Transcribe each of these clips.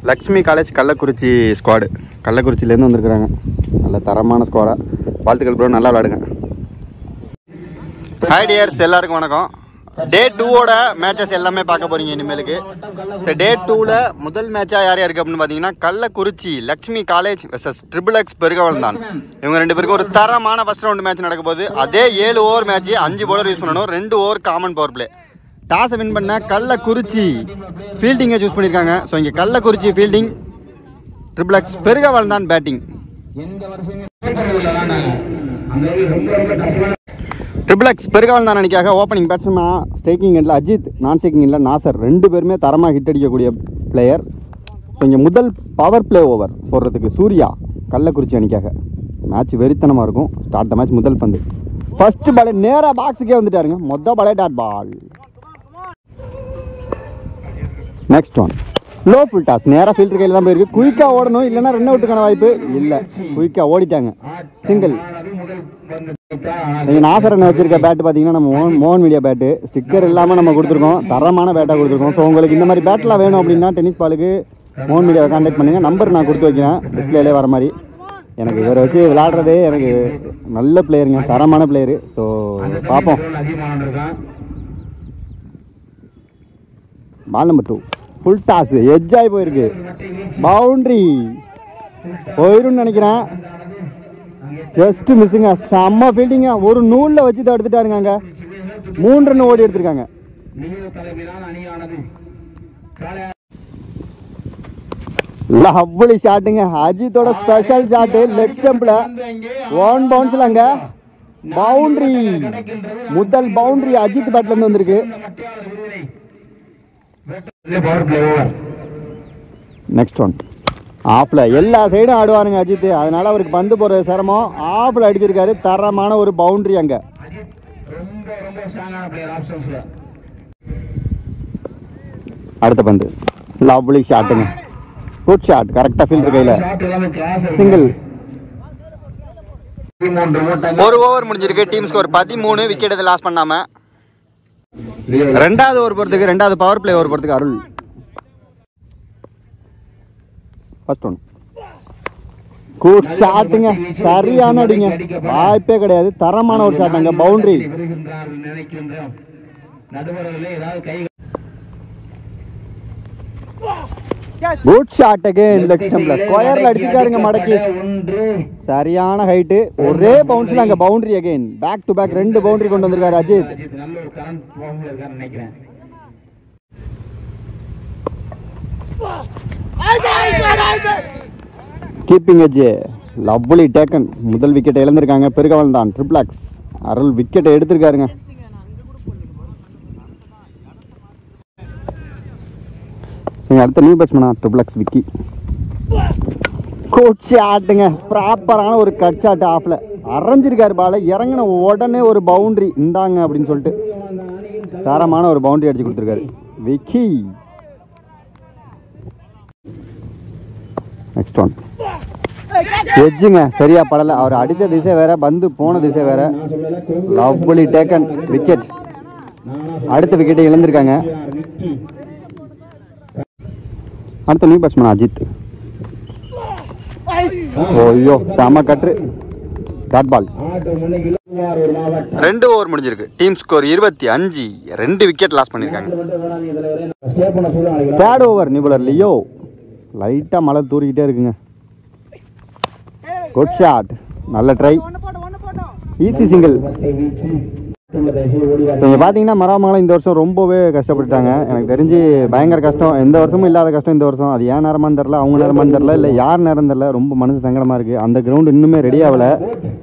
Lakshmi college Kallakurichi squad, கள்ளக்குறிச்சியிலேருந்து வந்திருக்கிறாங்க. நல்ல தரமான ஸ்குவாடா. வாழ்த்துக்கள் ப்ரோ, நல்லா விளாடுங்க. ஹாய் டியர்ஸ், எல்லாருக்கும் வணக்கம். டே 2ஓட மேட்சஸ் எல்லாமே பார்க்க போகிறீங்க இனிமேலுக்கு. சரி, டே 2ல் முதல் மேட்சாக யார் யாருக்கு அப்படின்னு பார்த்தீங்கன்னா Kallakurichi Lakshmi college versus XXX பெருகவளந்தான். இவங்க ரெண்டு பேருக்கும் ஒரு தரமான ஃபர்ஸ்ட் ரவுண்டு மேட்ச் நடக்க போகுது. அதே 7 ஓவர் மேட்ச், 5 பவுலர் யூஸ் பண்ணணும், 2 ஓவர் காமன் பவர் பிளே. டாஸை வின் பண்ண கள்ளக்குறிச்சி ஃபீல்டிங்கை சூஸ் பண்ணியிருக்காங்க. ஸோ இங்கே Kallakurichi fielding, XXX Perugavalanthan batting. XXX Perugavalanthan அணிக்காக ஓப்பனிங் பேட்ஸ்மேன் ஸ்டேக்கிங் எண்டில் அஜித், நான் ஸ்டேக்கிங் எண்டில் நாசர், ரெண்டு பேருமே தரமாக ஹிட் அடிக்கக்கூடிய பிளேயர். ஸோ இங்கே முதல் பவர் பிளே ஓவர் போடுறதுக்கு சூர்யா கள்ளக்குறிச்சி அணிக்காக. மேட்ச் வெறித்தனமாக இருக்கும். Start the match. முதல் பந்து ஃபர்ஸ்ட் பாலே நேராக பாக்ஸுக்கே வந்துட்டாருங்க. மொதல் பாலே dot ball. Next one low full toss, நேராக ஃபில்டர் கையில் தான் போயிருக்கு. குயிக்காக ஓடணும், இல்லைன்னா ரன் அவுட்டுக்கான வாய்ப்பு இல்லை. குயிக்காக ஓடிட்டாங்க, சிங்கிள். நீங்கள் நாசரன் வச்சிருக்க பேட்டு பார்த்தீங்கன்னா நம்ம மோகன் மீடியா பேட்டு, ஸ்டிக்கர் இல்லாமல் நம்ம கொடுத்துருக்கோம். தரமான பேட்டாக கொடுத்துருக்கோம். ஸோ உங்களுக்கு இந்த மாதிரி பேட்டெலாம் வேணும் அப்படின்னா டென்னிஸ் பாலுக்கு மோகன் மீடியாவை கான்டாக்ட் பண்ணுங்கள். நம்பர் நான் கொடுத்து வைக்கிறேன் டிஸ்பிளேலே வர மாதிரி. எனக்கு இவரை வச்சு விளையாடுறதே எனக்கு நல்ல பிளேயருங்க, தரமான பிளேயரு. ஸோ பார்ப்போம். பால் நம்பர் 2 ஃபுல் டாஸ், எட்ஜாகி போயிருக்கு. பவுண்ட்ரி போயிடும்னு நினைக்கிறேன். ஜஸ்ட் மிஸ்ஸுங்க. செம்ம ஃபீல்டிங்க. ஒரு நூலில் வச்சு தடுத்துட்டாருங்க. அங்கே 3 ரன் ஓடி எடுத்திருக்காங்க. லவ்லி ஷாட்டுங்க. அஜித்தோட ஸ்பெஷல் ஷாட்டு லெக் ஸ்டம்பில் 1 பவுன்ஸில் அங்கே பவுண்ட்ரி. முதல் பவுண்ட்ரி அஜித் பேட்லேருந்து வந்திருக்கு. நெக்ஸ்ட் ஒன் ஆஃப்ல, எல்லா சைடும் ஆடுவாருங்க அஜித், அதனால அவருக்கு பந்து போறது சிரமம். ஆஃப்ல அடிச்சிருக்காரு, தரமான ஒரு பவுண்டரி. அங்க அடுத்த பந்து லவ்லி ஷாட்டுங்க. குட் ஷாட், கரெக்டா ஃபீல்டர் கையில, சிங்கிள். ஒரு ஓவர் முடிஞ்சிருக்கு. டீம் ஸ்கோர் 13, விக்கெட் எது லாஸ் பண்ணாம. ரெண்டாவது ஓவர் போறதுக்கு, ரெண்டாவது பவர் பிளே ஓவர் போறதுக்கு அருள். ஃபர்ஸ்ட் ஒன் குட் ஷாட்டுங்க. சரியான அடிங்க, வாய்ப்பே கிடையாது. தரமான ஒரு ஷாட். அங்க boundary. Good shot again leg ஸ்டம்ப்ல ஸ்கொயர்ல அடிச்சிட்டாருங்க மடக்கி. சரியான ஹைட். ஒரே பவுன்ஸ்ல அங்க boundary again. Back to back 2 boundary கொண்டு வந்திருக்காரு Ajith. Keeping edge lovely taken. முதல் விக்கெட்டை இழந்திருக்காங்க பெருகவளந்தான். XXX அருள் விக்கெட்டை எடுத்திருக்காருங்க. அடுத்த நியூ பேட்ஸ்மேனா XXX விக்கி. குட் ஷாட்டுங்க. ப்ராப்பரான ஒரு கட் ஷாட். ஆஃப்ல அரைஞ்சிருக்காரு பால. இறங்கின உடனே ஒரு பவுண்டரி இந்தாங்க அப்படின்னு சொல்லிட்டு தரமான ஒரு பவுண்டரி அடிச்சு கொடுத்துருக்காரு விக்கி. Next one எட்ஜுங்க. சரியா படல. அவர் அடித்த திசை வேற, பந்து போன திசை வேற. Lovely taken wicket. அடுத்த விக்கெட்டை இழந்திருக்காங்க. அடுத்த நியூ பேட்ஸ்மேன் அஜித். ஓய்யோ செம கட்ரு. Dot ball. 2 ஓவர் முடிஞ்சிருக்கு. டீம் ஸ்கோர் 25, 2 விக்கெட் லாஸ் பண்ணிருக்காங்க. தேர்ட் ஓவர் நிபுலர் லியோ. லைட்டா மழை தூரிக்கிட்டே இருக்குங்க. குட் ஷாட், நல்ல ட்ரை, ஈஸி சிங்கிள். நீங்கள் பார்த்தீங்கன்னா மராமங்கலம் இந்த வருஷம் ரொம்பவே கஷ்டப்பட்டுட்டாங்க. எனக்கு தெரிஞ்சு பயங்கர கஷ்டம். எந்த வருஷமும் இல்லாத கஷ்டம் இந்த வருஷம். அது ஏன் நேரமானு தெரில, அவங்க நேரமானு தெரில, இல்லை யார் நேரம் தெரில. ரொம்ப மனசு சங்கடமாக இருக்குது. அந்த கிரவுண்டு இன்னுமே ரெடி ஆகலை.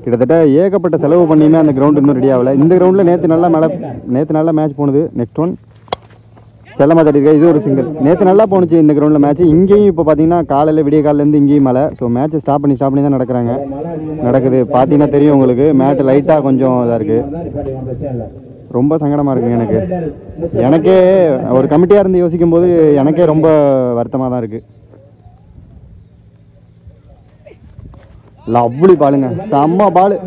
கிட்டத்தட்ட ஏகப்பட்ட செலவு பண்ணியுமே அந்த கிரவுண்டு இன்னும் ரெடி ஆகலை. இந்த கிரவுண்டில் நேற்று நல்லா மேட்ச் போனது. நெக்ஸ்ட் ஒன் செல்லமாக தட்டிருக்கா. இது ஒரு சிங்கிள். நேற்று நல்லா போணுச்சு இந்த கிரவுண்டில் மேட்ச். இங்கேயும் இப்போ பார்த்தீங்கன்னா காலையில் விடிய காலிலேருந்து இங்கேயும் மழை. ஸோ மேட்ச் ஸ்டாப் பண்ணி தான் நடக்குது. பார்த்தீங்கன்னா தெரியும் உங்களுக்கு. மேட்ச் லைட்டாக கொஞ்சம் இதாக இருக்குது. ரொம்ப சங்கடமாக இருக்குங்க எனக்கே ஒரு கமிட்டியாக இருந்து யோசிக்கும் போது எனக்கே ரொம்ப வருத்தமாக தான் இருக்குது. லவ்லி பாலுங்க, செம்ம பாலு.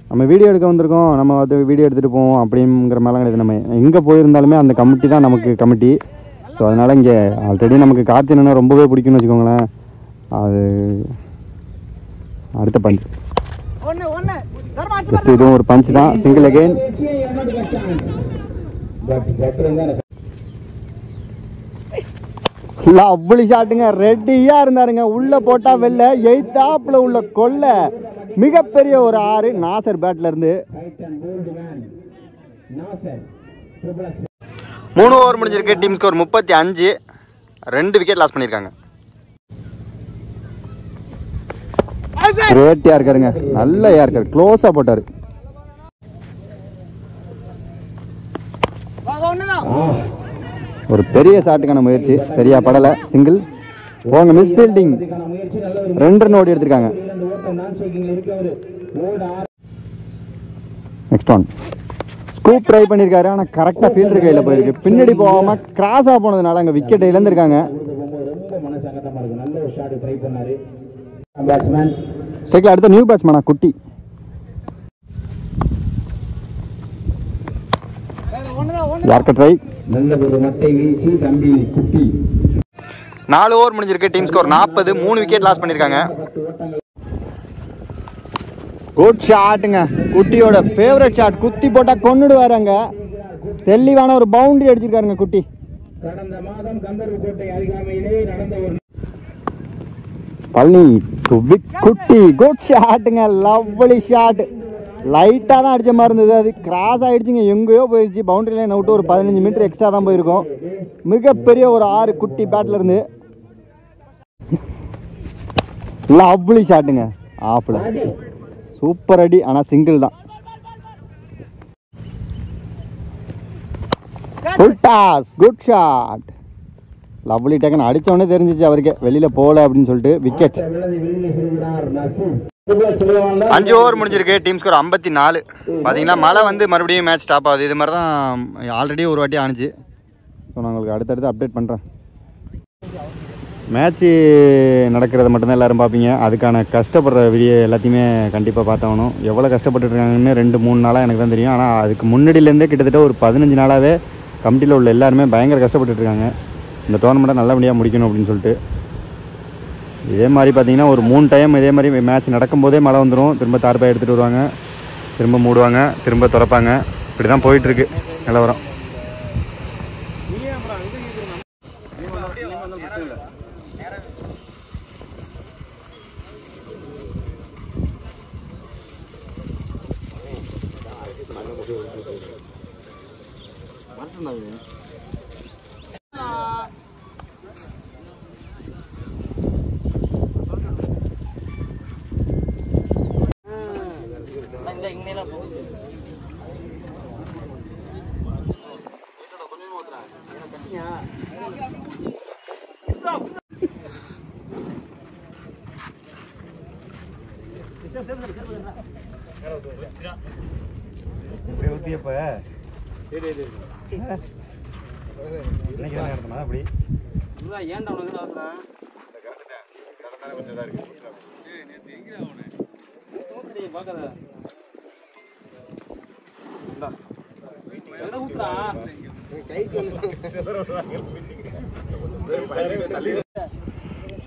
நம்ம வீடியோ எடுக்க வந்திருக்கோம், நம்ம அது வீடியோ எடுத்துகிட்டு போவோம் அப்படிங்கிற மாதிரிலாம் கிடையாது. நம்ம எங்கே போயிருந்தாலுமே அந்த கமிட்டி தான் நமக்கு கமிட்டி. ஸோ அதனால் இங்கே ஆல்ரெடி நமக்கு கார்த்தினா ரொம்பவே பிடிக்கும்னு வச்சுக்கோங்களேன். அது அடுத்த பஞ்ச் ஜஸ்ட் இதுவும் ஒரு பஞ்ச் தான். Single again. அவ்வளோ ஷாட்டுங்க. ரெடியாக இருந்தாருங்க. உள்ளே போட்டால் வெளில எய்த்தாப்பில் உள்ள கொள்ளை மிகப்பெரிய ஒரு 6 நாசர் பேட்டில் இருந்து. 3 ஓவர் முடிஞ்சிருக்கு. Team score 35. 2 விக்கெட் லாஸ் பண்ணியிருக்காங்க. கிரேட் யாருக்காருங்க. நல்ல யாருக்காரு. க்ளோஸாக போட்டார். ஒரு பெரிய ஷாட்டுக்கான முயற்சி சரியா படலை. சிங்கிள் போங்க. Miss fielding. 2 ரன் ஓடி எடுத்திருக்காங்க. Next one. ஸ்கூப் ட்ரை பண்ணியிருக்காரு. ஆனால் கரெக்டாக ஃபீல்டர் கையில் போயிருக்கு. பின்னாடி போகாமல் கிராஸாக போனதுனால அங்கே விக்கெட்டை இழந்திருக்காங்க. ஸ்ட்ரைக்கில் அடுத்த நியூ பேட்ஸ்மேனா குட்டி. யார்க்க ட்ரை. 4 ஓவர் முடிஞ்சிருக்கு. Team score 40. 3 விக்கெட் லாஸ் பண்ணியிருக்காங்க. குட் ஷாட்டுங்க. குட்டியோட ஃபேவரட் ஷாட். குத்தி போட்டால் கொண்டுடுவாருங்க. தெளிவான ஒரு பவுண்டரி அடிச்சிருக்காருங்க குட்டி. பழனி குட்டி. குட் ஷாட்டுங்க. Lovely shot. லைட்டாக தான் அடித்த மாதிரி இருந்தது. அது கிராஸ் ஆகிடுச்சிங்க. எங்கேயோ போயிடுச்சு. பவுண்டரி லைன் அவுட்டு ஒரு 15 மீட்டர் எக்ஸ்ட்ரா தான் போயிருக்கும். மிகப்பெரிய ஒரு 6 குட்டி பேட்டில் இருந்து. லவ்லி ஷாட்டுங்க. ஆஃபில் சூப்பர் அடி. ஆனால் சிங்கிள் தான். Full toss. Good shot. Lovely taken. அடித்தவொடனே தெரிஞ்சிச்சு அவருக்கு வெளியில் போகல அப்படின்னு சொல்லிட்டு. விக்கெட். 5 ஓவர் முடிஞ்சிருக்கு. Team score 54. பார்த்தீங்கன்னா மழை வந்து மறுபடியும் மேட்ச் ஸ்டாப் ஆகுது. இது மாதிரி தான் ஆல்ரெடி ஒரு வாட்டி ஆனிச்சு. ஸோ நான் உங்களுக்கு அடுத்தடுத்து அப்டேட் பண்ணுறேன். மேட்ச்சு நடக்கிறத மட்டும்தான் எல்லோரும் பார்ப்பீங்க. அதுக்கான கஷ்டப்படுற வீடியோ எல்லாத்தையுமே கண்டிப்பாக பார்த்தாகணும். எவ்வளோ கஷ்டப்பட்டுருக்காங்கன்னு 2-3 நாளாக எனக்கு தான் தெரியும். ஆனால் அதுக்கு முன்னாடியிலேருந்தே கிட்டத்தட்ட ஒரு 15 நாளாகவே கமிட்டியில் உள்ள எல்லாருமே பயங்கர கஷ்டப்பட்டுருக்காங்க இந்த டோர்னமெண்ட்டை நல்லபடியாக முடிக்கணும் அப்படின்னு சொல்லிட்டு. இதே மாதிரி பார்த்தீங்கன்னா ஒரு 3 டைம் இதே மாதிரி மேட்ச் நடக்கும்போதே மழை வந்துடும். திரும்ப தார்பாய் எடுத்துகிட்டு வருவாங்க. திரும்ப மூடுவாங்க. திரும்ப திறப்பாங்க. இப்படி தான் போயிட்டுருக்கு நிலவரம்.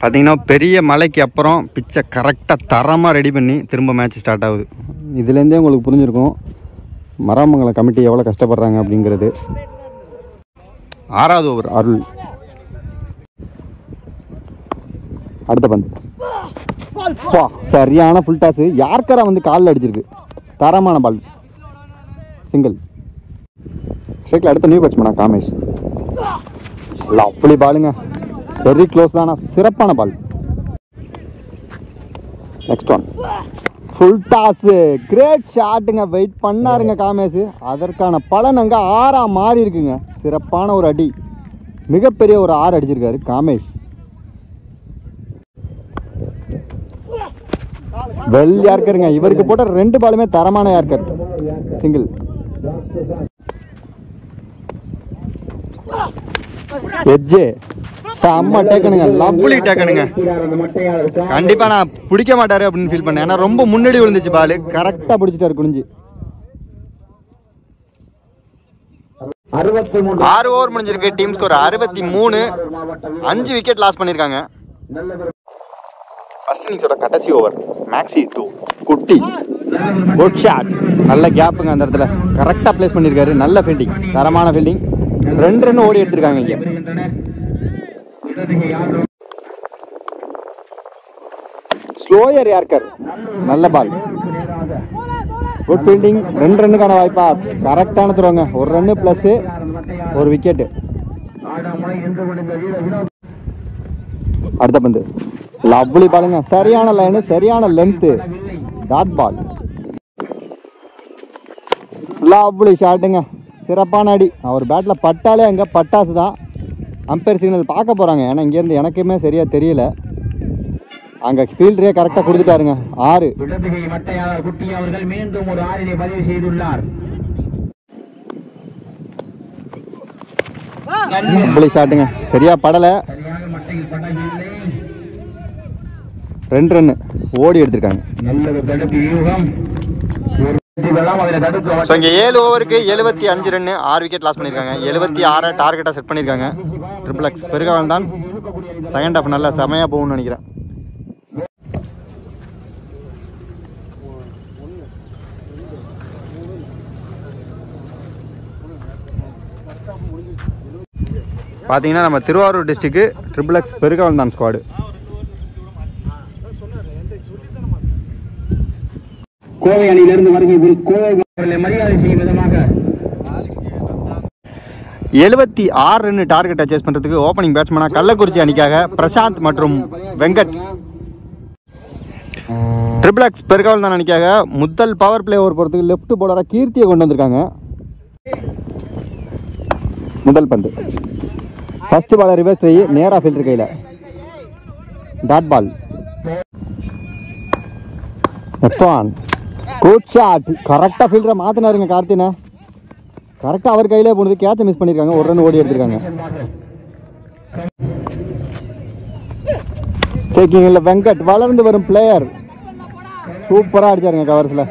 பார்த்தீங்கன்னா பெரிய மழைக்கு அப்புறம் பிச்சை கரெக்டாக தரமாக ரெடி பண்ணி திரும்ப மேட்ச் ஸ்டார்ட் ஆகுது. இதுலேருந்தே உங்களுக்கு புரிஞ்சிருக்கும் மராமங்கலம் கமிட்டி எவ்வளோ கஷ்டப்படுறாங்க அப்படிங்கிறது. 6வது ஓவர் அருள். அடுத்த பந்து சரியான ஃபுல் டாஸ். யார்கரா வந்து காலில் அடிச்சிருக்கு. தரமான பால். சிங்கிள். ஸ்ட்ரைக்கில் அடுத்த நியூ பேட்ஸ்மேனா காமேஷ். லவ்லி பாலுங்க. வெரி க்ளோஸ் தானா. சிறப்பான ball. Next one. Full toss. Great ஷாட்டுங்க. வெயிட் பண்ணாருங்க காமேஷ். அதற்கான பலன் அங்கே 6ஆ மாறி இருக்குங்க. சிறப்பான ஒரு அடி. மிகப்பெரிய ஒரு 6 அடிச்சிருக்காரு காமேஷ். வெல் யார்க்கருங்க. இவருக்கு போட்ட 2 பாலுமே தரமான யார்க்கர். சிங்கிள். எஜ்ஜே செம்ம டேக்கனுங்க. லவ்லி டேக்கனுங்க. கண்டிப்பா நான் பிடிக்க மாட்டாரு அப்படின்னு ஃபீல் பண்ணேன். ஏன்னா ரொம்ப முன்னாடி விழுந்துச்சு பால். கரெக்டா பிடிச்சிட்டாரு குனிஞ்சு. 6 ஓவர் முடிஞ்சிருக்கு. Team score 63. 5 விக்கெட் லாஸ் பண்ணியிருக்காங்க. ஃபர்ஸ்ட் இன்னிங்ஸோட கடைசி ஓவர். மேக்ஸி 2 குட்டி குட் ஷாட். நல்ல கேப்புங்க அந்த இடத்துல, கரெக்டாக பிளேஸ் பண்ணியிருக்காரு. நல்ல ஃபீல்டிங், தரமான ஃபீல்டிங். 2 ரன் ஓடி எடுத்திருக்காங்க இங்கே. ஸ்லோயர் யார்கர், நல்ல பால், குட் ஃபீல்டிங். 2 ரன்னுக்கான வாய்ப்பா, கரெக்டான த்ரோங்க. 1 ரன்னு ப்ளஸ் 1 விக்கெட்டு. அடுத்த பந்து லவ்லி பாலுங்க, சரியான லைனு, சரியான லென்த்து. டாட் பால், லவ்லி ஷாட்டுங்க, சிறப்பான அடி. அவர் பேட்டில் பட்டாலே அங்கே பட்டாசு தான். அம்பையர் சிக்னல் பார்க்க போகிறாங்க, ஏன்னா இங்கேருந்து எனக்குமே சரியாக தெரியல. அங்கே ஃபீல்டரே கரெக்டாக கொடுத்துட்டாருங்க. 6. லவ்லி ஷாட்டுங்க, சரியா படலை. 2 ரன்னு ஓடி எடுத்திருக்காங்க. இங்கே 7 ஓவருக்கு 75 ரன்னு, 6 விக்கெட் லாஸ் பண்ணியிருக்காங்க. 76 டார்கெட்டாக செட் பண்ணியிருக்காங்க. ட்ரிபிள் எக்ஸ் பெருகாவல் தான். செகண்ட் ஹாஃப் நல்லா செமையாக போகும்னு நினைக்கிறேன். பார்த்தீங்கன்னா நம்ம திருவாரூர் டிஸ்ட்ரிக்ட் ட்ரிபிள் எக்ஸ் பெருகாவல் தான் ஸ்குவாடு. கோவை அணியிலிருந்து வருகை கோவை மரியாதை செய்யும் விதமாக 76 ரன் டார்கெட் அச்சீவ் பண்றதுக்கு ஓப்பனிங் பேட்ஸ்மேனாக கள்ளக்குறிச்சி அணிக்காக பிரசாந்த் மற்றும் வெங்கட். ட்ரிபிள் எக்ஸ் பெருகாவல் தான் அணிக்காக முதல் பவர் பிளே ஓவர் போகிறதுக்கு லெஃப்ட் பவுலராக கீர்த்தியை கொண்டு வந்திருக்காங்க. முதல் பந்து ஃபர்ஸ்ட் பால் ரிவர்ஸ் ட்ரை, நேராக ஃபீல்டர் கையில். Dot ball, next one good shot. கரெக்டாக ஃபீல்டரை மாற்றினாருங்க கார்த்தினா, கரெக்டாக அவர் கையிலே போனது. கேட்சை மிஸ் பண்ணியிருக்காங்க. 1 ரன் ஓடி எடுத்திருக்காங்க. ஸ்டேக்கிங் இல்லை வெங்கட், வளர்ந்து வரும் பிளேயர், சூப்பராக அடிச்சாருங்க கவர்ஸில்.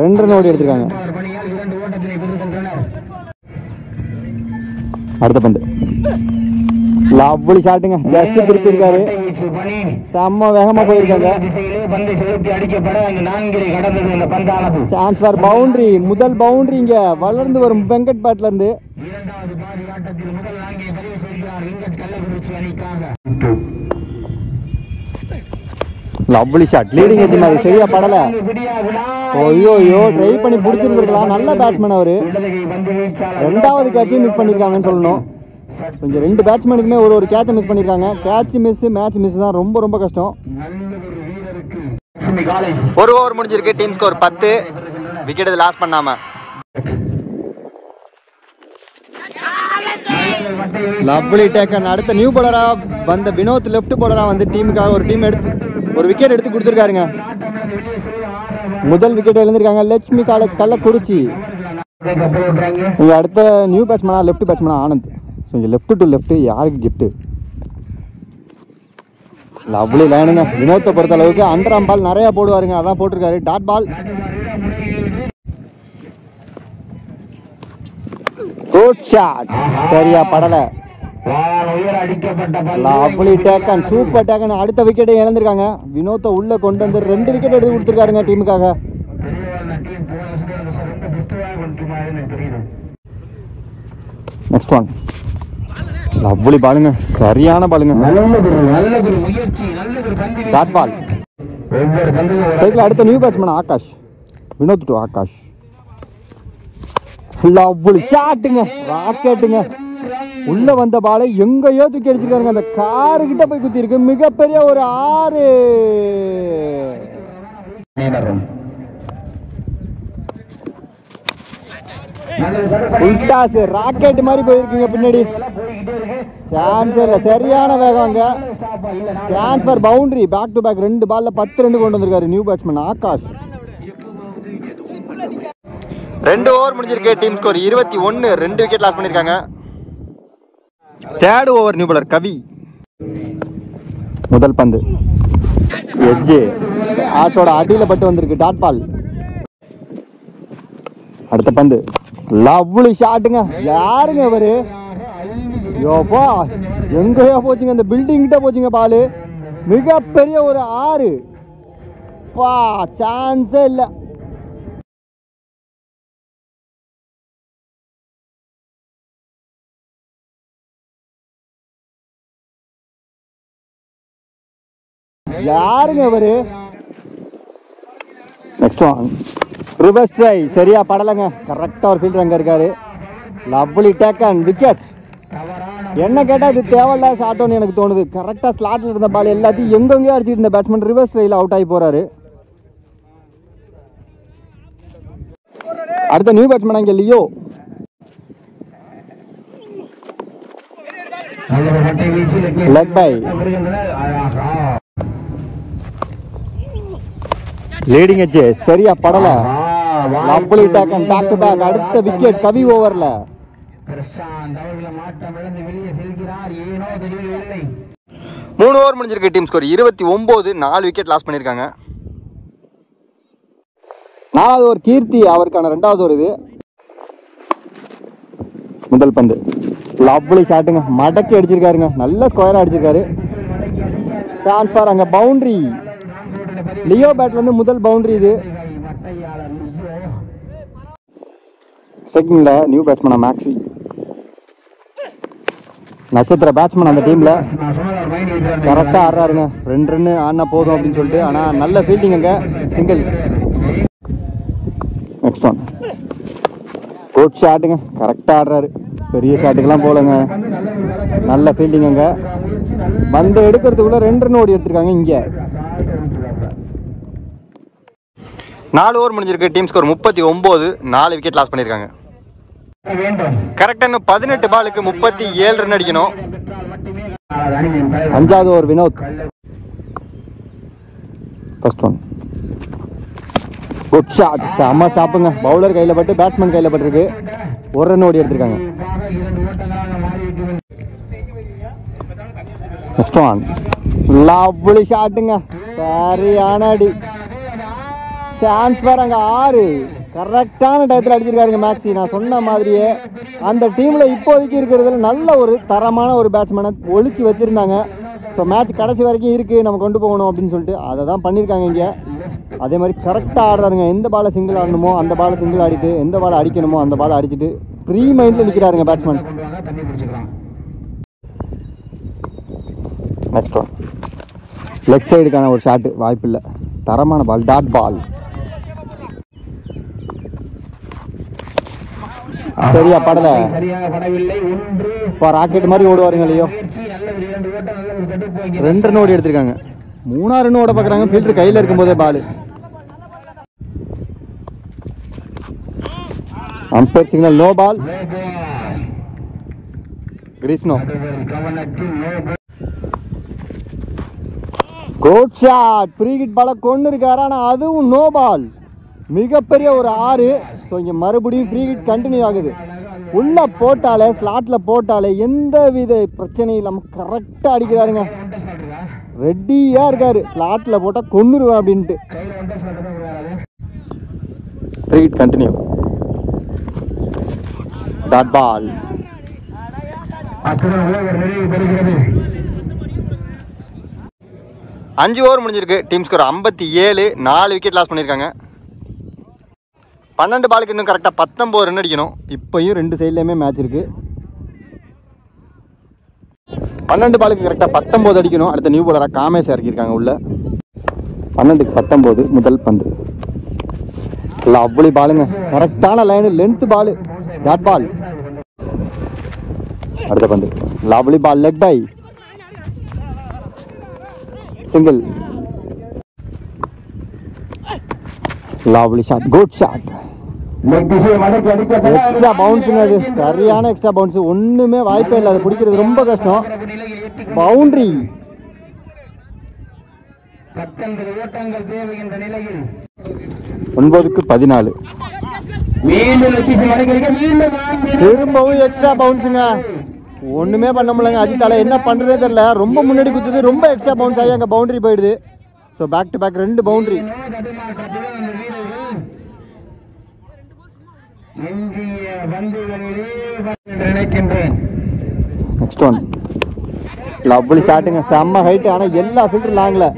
2 ரன் ஓடி எடுத்திருக்காங்க. அடுத்த பந்து லவ்லி ஷாட்டுங்க, ஜஸ்ட் திருப்பி இருக்காரு. செம்ம வேகமா போயிருக்காங்க. சான்ஸ் ஃபார் பவுண்டரி, முதல் பவுண்டரி இங்க வளர்ந்து வரும் வெங்கட் பேட்ல இருந்து. லவ்லி ஷாட், லீடிங் எட்ஜ் மாதிரி, சரியா படல. ஐயோ ட்ரை பண்ணி பிடிச்சிருந்துருக்கலாம். நல்ல பேட்ஸ்மேன் அவரு. 2வது கேட்சையும் மிஸ் பண்ணிருக்காங்கன்னு சொல்லணும். கொஞ்சம் 2 பேட்ஸ்மேனுக்குமே ஒரு கேட்சை மிஸ் பண்ணியிருக்காங்க. கேட்ச் மிஸ், மேட்ச் மிஸ் தான் ரொம்ப கஷ்டம். 1 ஓவர் முடிஞ்சிருக்கு. Team score 10. விக்கெட் இது லாஸ் பண்ணாம. Lovely taken. அடுத்த நியூ பவுலரா வந்த வினோத் லெஃப்ட் பவுலரா வந்து டீமுக்காக ஒரு விக்கெட் எடுத்து கொடுத்துருக்காருங்க. முதல் விக்கெட் எழுந்திருக்காங்க. லட்சுமி காலேஜ் கள்ளக்குறிச்சி. இங்க அடுத்த நியூ பேட்ஸ்மேனா லெஃப்ட் பேட்ஸ்மேனா ஆனந்த். இங்கே லெஃப்ட் டு லெஃப்ட் யாருக்கு கிஃப்ட்? லவ்லி லைனுங்க. வினோத்தை பொறுத்த அளவுக்கு அண்டராம் பால் நிறையா போடுவாருங்க, அதான் போட்டிருக்காரு. டாட் பால், குட் ஷாட், சரியா படல. Lovely taken, super taken. அடுத்த விக்கெட்டை இழந்திருக்காங்க. வினோத்தை உள்ள கொண்டு வந்து 2 விக்கெட் எடுத்து கொடுத்துருக்காருங்க டீமுக்காக. நெக்ஸ்ட் ஒன் லவ்லி பாலுங்க, சரியான பாலுங்க. Dot ball. அடுத்த new batsman Akash. Vinod to Akash. Lovely ஷாட்டுங்க, ராக்கெட்டுங்க. உள்ள வந்த பாலை எங்கேயோ தூக்கி அடிச்சிருக்காருங்க. அந்த காரு கிட்ட போய் குத்தி இருக்கு. மிகப்பெரிய ஒரு 6. ராக்கெட் மாதிரி போயிருக்கீங்க பின்னாடி. சான்ஸ் இல்ல, சரியான வேகம். Chance for boundary. Back to back 2 பால்ல 10 ரன் கொண்டு வந்திருக்காரு நியூ பேட்ஸ்மேன் ஆகாஷ். 2 ஓவர் முடிஞ்சிருக்கு. Team score 21. 2 விக்கெட் லாஸ் பண்ணிருக்காங்க. 3rd ஓவர் நியூ பாலர் கவி. முதல் பந்து எட்ஜ் ஆட்டோட அடியில பட்டு வந்திருக்கு. Dot ball. அடுத்த பந்து லவ்லி ஷாட்டுங்க. யாருங்க இவரு? யோப்பா, எங்கேயோ போச்சுங்க, இந்த பில்டிங் கிட்ட போச்சுங்க பாலு. மிகப்பெரிய ஒரு 6 பா, சான்ஸே இல்லை. யாருங்க இவரு? நெக்ஸ்ட் ஒன் ரிவர்ஸ் ட்ரை, சரியா படலைங்க. கரெக்டாக ஒரு ஃபீல்டர் அங்கே இருக்காரு. Lovely taken wicket. என்ன கேட்டால் இது தேவையில்லாத ஷாட்டோன்னு எனக்கு தோணுது. கரெக்டாக ஸ்லாட்டில் இருந்த பால் எல்லாத்தையும் எங்கெங்கேயோ அடிச்சுட்டு இருந்த பேட்ஸ்மேன் ரிவர்ஸ் ட்ரையில் அவுட் ஆகி போகிறாரு. அடுத்த நியூ பேட்ஸ்மேன் அங்கே Leo. Leg bye leading edge, சரியா படல. Lovely taken back to back. அடுத்த விக்கெட் கவி ஓவர்ல. 3 ஓவர் முடிஞ்சிருக்கு. Team score 29. 4 விக்கெட் லாஸ் பண்ணியிருக்காங்க. 4வது ஓவர் கீர்த்தி, அவருக்கான 2வது ஓவர் இது. முதல் பந்து லவ்லி ஷாட்டுங்க, மடக்கி அடிச்சிருக்காருங்க. நல்ல ஸ்கொயரா அடிச்சிருக்காரு. சான்ஸ் ஃபார் அங்க பவுண்டரி. லியோ பேட்ல இருந்து முதல் பவுண்டரி இது. செகண்ட்ல நியூ பேட்ஸ்மேன் மேக்ஸி, நட்சத்திர பேட்ஸ்மேன் அந்த டீம்ல. கரெக்டா ஆடுறாருங்க. 2 ரன் ஆடினா போதும் அப்படின்னு சொல்லிட்டு. ஆனா நல்ல ஃபீல்டிங் அங்க, சிங்கிள். நெக்ஸ்ட் ஒன் குட் ஷாட்டுங்க, கரெக்டா ஆடுறாரு. பெரிய ஷாட்டுக்கெல்லாம் போலங்க. நல்ல ஃபீல்டிங் அங்க. பந்து எடுக்கிறதுக்குள்ள 2 ரன் ஓடி எடுத்திருக்காங்க இங்க. 4 ஓவர் முடிஞ்சிருக்கு. Team score 39. 4 விக்கெட் லாஸ் பண்ணியிருக்காங்க. கரெக்டா 18 பாலுக்கு 37 ரன் அடிக்கணும். 5வது over Vinod. First one good shot, செம்ம ஸ்டாப்புங்க. பவுலர் கையில் பட்டு பேட்ஸ்மேன் கையில் பட்டிருக்கு. 1 ரன் ஓடி எடுத்திருக்காங்க. நெக்ஸ்ட் ஒன் லவ்லி ஷாட்டுங்க, சரியான அடி. சான்ஸ் வேற அங்க 6. கரெக்டான டயத்தில் அடிச்சிருக்காருங்க மேக்ஸி. நான் சொன்ன மாதிரியே அந்த டீமில் இப்போதைக்கு இருக்கிறதுல நல்ல ஒரு தரமான ஒரு பேட்ஸ்மேனை ஒழிச்சு வச்சுருந்தாங்க. இப்போ மேட்ச் கடைசி வரைக்கும் இருக்குது, நம்ம கொண்டு போகணும் அப்படின்னு சொல்லிட்டு அதை தான் பண்ணியிருக்காங்க இங்கே. அதே மாதிரி கரெக்டாக ஆடுறாருங்க. எந்த பாலை சிங்கிள் ஆடணுமோ அந்த பாலை சிங்கிள் ஆடிட்டு, எந்த பாலை அடிக்கணுமோ அந்த பாலை அடிச்சுட்டு ஃப்ரீ மைண்டில் நிற்கிறாருங்க பேட்ஸ்மேன். நெக்ஸ்ட் ஒன் லெக் சைடுக்கான ஒரு ஷாட்டு, வாய்ப்பில்லை. தரமான பால், டாட் பால். சரியா படல. இப்போ ராக்கெட் மாதிரி ஓடுவாருங்க இல்லையோ. 2 ரன் ஓடி எடுத்திருக்காங்க. 3 ரன் ஓட பார்க்குறாங்க. ஃபீல்டர் கையில் இருக்கும்போதே ball. Umpire signal no ball. கிரீஸ்னோ. குட் ஷாட், ஃப்ரீ ஹிட் பாலை கொண்டு இருக்காரு. ஆனால் அதுவும் நோ பால். மிகப்பெரிய ஒரு 6. ஸோ இங்கே மறுபடியும் ஃப்ரீ ஹிட் கண்டினியூ ஆகுது. உள்ள போட்டாலே, ஸ்லாட்டில் போட்டாலே எந்த வித பிரச்சனையும் இல்லாமல் கரெக்டாக அடிக்கிறாருங்க. ரெடியாக இருக்காரு. ஸ்லாட்டில் போட்டால் கொன்னுருவேன் அப்படின்ட்டு. Free hit continue. Dot ball. 5 over முடிஞ்சிருக்கு. Team score 57. 4 விக்கெட் லாஸ் பண்ணியிருக்காங்க. 12 பாலுக்கு இன்னும் கரெக்டாக 19 ரன் அடிக்கணும். இப்போயும் 2 சைட்லேயுமே மேட்ச் இருக்குது. 12 பாலுக்கு கரெக்டாக 19 அடிக்கணும். அடுத்த நியூ பாலராக காமேஷ் இறக்கியிருக்காங்க உள்ள. 12க்கு 19 முதல் பந்து. லவ்லி பாலுங்க, கரெக்டான line, length ball, dot ball. அடுத்த பந்து lovely ball, leg bye, single. Lovely shot, good shot. Extra பவுன்ஸுங்க, அது சரியான எக்ஸ்ட்ரா பவுன்ஸ். ஒன்றுமே வாய்ப்பே இல்லை. அது பிடிக்கிறது ரொம்ப கஷ்டம். பவுண்டரி. 9க்கு 14. திரும்பவும் எக்ஸ்ட்ரா பவுன்ஸுங்க. ஒண்ணுமே பண்ண முடியலங்க. அஜித்தால என்ன பண்றதே தெரியல. ரொம்ப முன்னாடி குத்துது, ரொம்ப எக்ஸ்ட்ரா பவுன்ஸ் ஆகி அங்கே பவுண்டரி போயிடுது. So back to back 2 boundary. இந்திய பந்துகளிலே நினைக்கின்றேன். நெக்ஸ்ட் ஒன் லவ்லி ஷாட்டுங்க, செம்ம ஹைட். ஆனால் எல்லா ஃபில்டர் லாங்கில்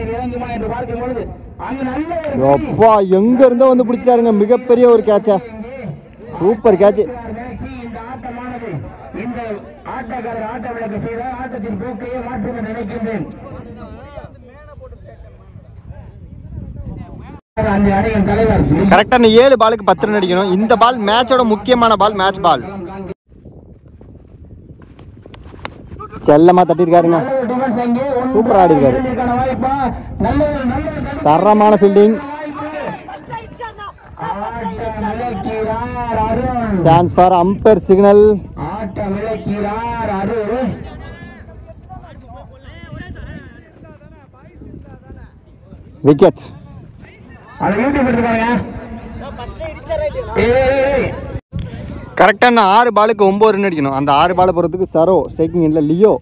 அப்பா எங்க இருந்தோ வந்து பிடிச்சாருங்க. மிகப்பெரிய ஒரு கேட்சா, சூப்பர் கேட்ச். இந்த ஆட்டமானது இந்த ஆட்டக்காரர் ஆட்ட விளக்க செய்த ஆட்டத்தின் போக்கையே மாற்றும் என்று நினைக்கின்றேன். அந்த அணியின் தலைவர் கரெக்டா 7 பாலுக்கு 10 ரன் அடிக்கணும். இந்த பால் மேட்சோட முக்கியமான பால், மேட்ச் பால். செல்லமா தட்டிருக்காருங்க, சூப்பரா ஆடி இருக்காரு. தரமான fielding, chance for umpire signal. Wicket. கரெக்டான 6 பாலுக்கு 9 ரன் அடிக்கணும். அந்த 6 பாலை போகிறதுக்கு சரோ ஸ்ட்ரைக்கிங் இல்லை, லியோ.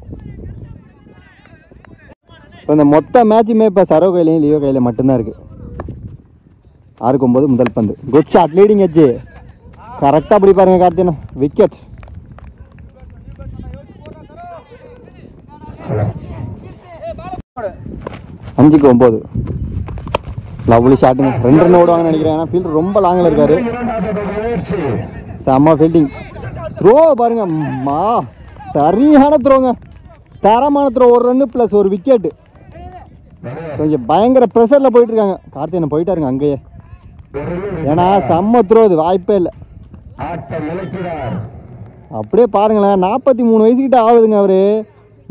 இப்போ இந்த மொத்த மேட்சுமே இப்போ சரோ கையிலையும் லியோ கையில் மட்டும்தான் இருக்குது. 6க்கு 9 முதல் பந்து. Good shot, leading edge. கரெக்டாக அப்படி பாருங்க கார்த்தினா. விக்கெட். அஞ்சுக்கு 9. லவ்லி ஷாட்டுங்க, 2 ரன் ஓடுவாங்கன்னு நினைக்கிறேன். ஏன்னா ஃபீல்டர் ரொம்ப லாங்கில் இருக்காரு. செம்ம ஃபீல்டிங். த்ரோ பாருங்க, சரியான த்ரோங்க, தரமான த்ரோ. 1 run plus 1 wicket. கொஞ்சம் பயங்கர ப்ரெஷரில் போயிட்டு இருக்காங்க. கார்த்தியனை போயிட்டாருங்க அங்கேயே, ஏன்னா செம்ம த்ரோ, இது வாய்ப்பே இல்லை. அப்படியே பாருங்களேன், 43 வயசுக்கிட்ட ஆகுதுங்க அவரு.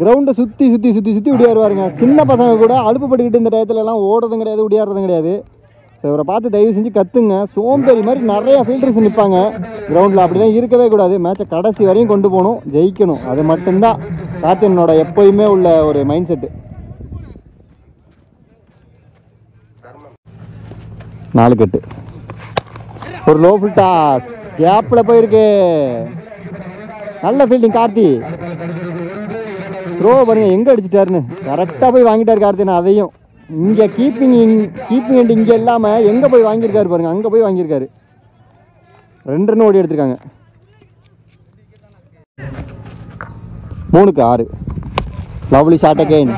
கிரவுண்டை சுற்றி சுற்றி சுற்றி சுற்றி விடியாருவாருங்க. சின்ன பசங்க கூட அலுப்புப்பட்டுக்கிட்டு இந்த டயத்துலலாம் ஓடுறதும் கிடையாது, விடியாடுறதும் கிடையாது. ஸோ இவரை பார்த்து தயவு செஞ்சு கற்றுங்க. சோம்பேறி மாதிரி நிறைய ஃபீல்டர்ஸ் நிற்பாங்க கிரவுண்டில். அப்படிலாம் இருக்கவே கூடாது. மேட்சை கடைசி வரையும் கொண்டு போகணும், ஜெயிக்கணும். அது மட்டும்தான் கார்த்தியனோட எப்போயுமே உள்ள ஒரு மைண்ட் செட்டு. 4 8. ஒரு லோ ஃபுல் டாஸ், கேப்பில் போயிருக்கு. நல்ல ஃபீல்டிங் கார்த்தி. த்ரோ பாருங்க எங்கே அடிச்சிட்டாருன்னு, கரெக்டாக போய் வாங்கிட்டார் கார்த்தினா. அதையும் இங்கே கீப்பிங் அண்ட் இங்கே இல்லாமல் எங்கே போய் வாங்கியிருக்காரு பாருங்க, அங்கே போய் வாங்கியிருக்காரு. 2 ரன் ஓடி எடுத்திருக்காங்க. 3க்கு 6. Lovely shot again.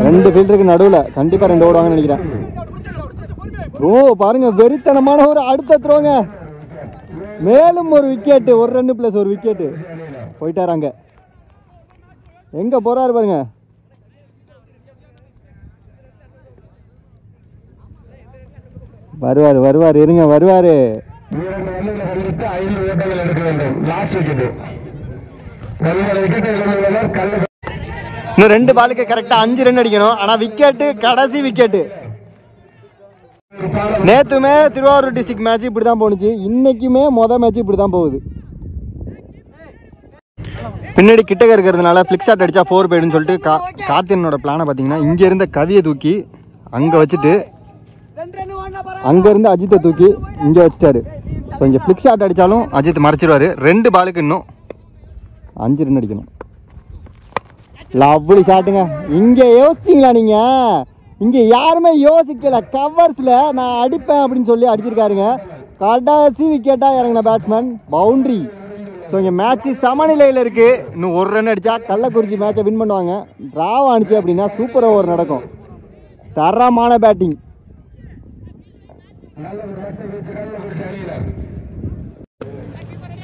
2 ஃபீல்டருக்கு நடுவில் கண்டிப்பாக 2 ஓடுவாங்கன்னு நினைக்கிறேன். த்ரோ பாருங்க, வெறித்தனமான ஒரு அடுத்த த்ரோங்க. மேலும் ஒரு விக்கெட்டு, 1 ரன் ப்ளஸ் 1 விக்கெட்டு. போயிட்டாராங்க, எங்கே போகிறாரு பாருங்க. வருவார் இருங்க, வருவார். இன்னும் 2 பாலுக்கு கரெக்டாக 5 ரன் அடிக்கணும். ஆனால் விக்கெட்டு, கடைசி விக்கெட்டு. நேற்றுமே திருவாரூர் டிஸ்ட்ரிக்ட் மேட்ச் இப்படி தான் போணுச்சு, இன்னைக்குமே மேட்ச் இப்படி தான் போகுது. பின்னாடி கிட்டக்க இருக்கிறதுனால ஃபிளிக் ஷாட் அடித்தா 4 போய்டுன்னு சொல்லிட்டு கார்த்தியனோட பிளானை பார்த்தீங்கன்னா, இங்கே இருந்த கவியை தூக்கி அங்கே வச்சுட்டு அங்கேருந்து அஜித்தை தூக்கி இங்கே வச்சுட்டாரு. ஸோ இங்கே ஃபிளிக் ஷாட் அடித்தாலும் அஜித் மறைச்சிடுவார். 2 பாலுக்கு இன்னும் 5 ரன் அடிக்கணும். லவ்லி ஷாட்டுங்க. இங்கே யோசிச்சிங்களா நீங்கள்? இங்கே யாருமே யோசிக்கல. கவர்ஸில் நான் அடிப்பேன் அப்படின்னு சொல்லி அடிச்சிருக்காருங்க. கடைசி விக்கெட்டாக இறங்கின பேட்ஸ்மேன், பவுண்ட்ரி. ஸோ இங்கே மேட்ச்சு சமநிலையில் இருக்குது. இன்னும் 1 ரன் அடித்தா கள்ளக்குறிச்சி மேட்சை வின் பண்ணுவாங்க. ட்ராவ் ஆனிச்சு அப்படின்னா சூப்பர் ஓவர் நடக்கும். தரமான பேட்டிங்.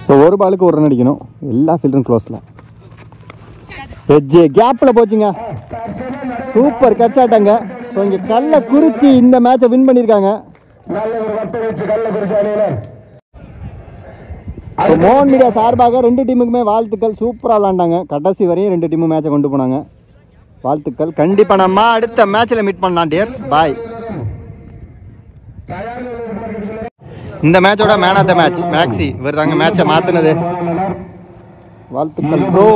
ஸோ 1 பாலுக்கு 1 ரன் அடிக்கணும். எல்லா ஃபீல்டரும் க்ளோஸில். எட்ஜ் கேப்பில் போச்சுங்க, சூப்பர் கட்ச் ஆட்டாங்க. ஸோ இங்கே கள்ளக்குறிச்சி இந்த மேட்சை வின் பண்ணியிருக்காங்க. மோகன் மீடியா சார்பாக 2 டீமுக்குமே வாழ்த்துக்கள். சூப்பராக விளாண்டாங்க, கடைசி வரையும் 2 டீமும் மேட்சை கொண்டு போனாங்க. வாழ்த்துக்கள். கண்டிப்பாக நம்ம அடுத்த மேட்ச்சில் மீட் பண்ணலாம் டியர்ஸ். பாய். இந்த மேட்சோட man of the match Maxi. இவர் தாங்க மேட்சை மாற்றினது. வாழ்த்துக்கள் ப்ரோ.